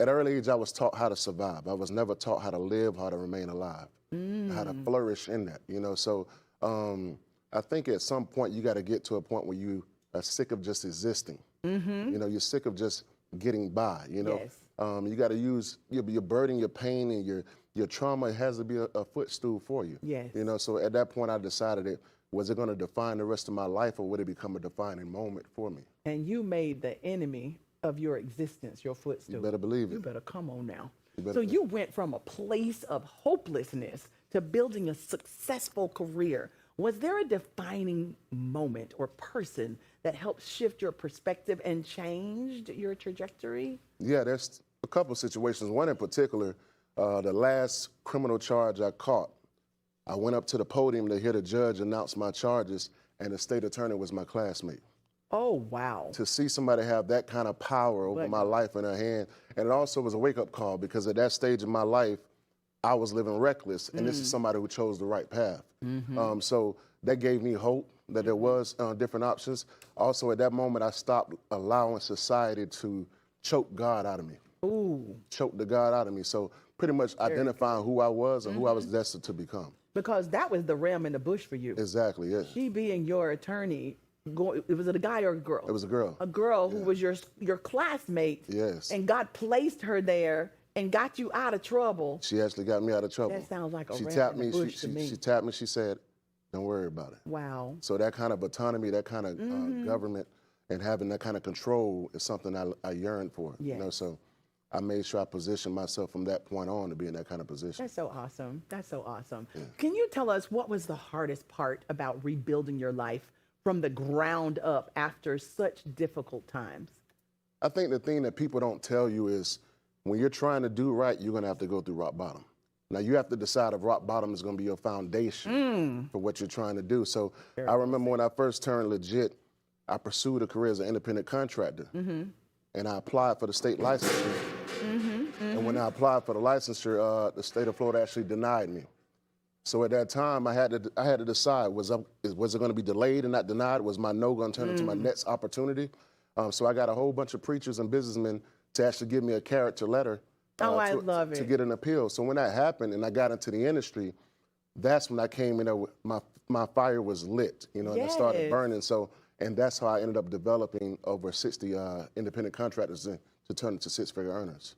At an early age, I was taught how to survive. I was never taught how to live, how to remain alive, how to flourish in that, you know? So I think at some point you got to get to a point where you are sick of just existing. You know, you're sick of just getting by, you know? Yes. You got to use your burden, your pain, and your trauma. It has to be a footstool for you. Yes. You know, so at that point I decided, was it going to define the rest of my life, or would it become a defining moment for me? And you made the enemy of your existence your footstool. You better believe it. You better come on now. better So you went from a place of hopelessness to building a successful career. Was there a defining moment or person that helped shift your perspective and changed your trajectory? Yeah, there's a couple of situations. One in particular, the last criminal charge I caught, I went up to the podium to hear the judge announce my charges, and the state attorney was my classmate. Oh, wow. To see somebody have that kind of power over my life in her hand, and it also was a wake-up call, because at that stage in my life, I was living reckless, and this is somebody who chose the right path. So that gave me hope that there was different options. Also, at that moment, I stopped allowing society to choke God out of me. Ooh. Choke the God out of me. So pretty much identifying who I was and who I was destined to become. Because that was the ram in the bush for you. Exactly, yeah. She being your attorney, was it a guy or a girl? It was a girl. A girl who was your classmate. Yes. And God placed her there and got you out of trouble. She actually got me out of trouble. That sounds like a she ram tapped in the me. bush to me. She tapped me. She said, "Don't worry about it." Wow. So that kind of autonomy, that kind of government, and having that kind of control is something I yearn for. Yes. You know, so I made sure I positioned myself from that point on to be in that kind of position. That's so awesome. That's so awesome. Yeah. Can you tell us what was the hardest part about rebuilding your life from the ground up after such difficult times? I think the thing that people don't tell you is when you're trying to do right, you're going to have to go through rock bottom. Now, you have to decide if rock bottom is going to be your foundation for what you're trying to do. So I remember when I first turned legit, I pursued a career as an independent contractor. And I applied for the state licensure. And when I applied for the licensure, the state of Florida actually denied me. So at that time, I had to decide, was it going to be delayed and not denied? Was my no going to turn into my next opportunity? So I got a whole bunch of preachers and businessmen to actually give me a character letter to get an appeal. So when that happened and I got into the industry, that's when I came in there, my fire was lit, you know, and I started burning. So, and that's how I ended up developing over 60 independent contractors to turn into six-figure earners.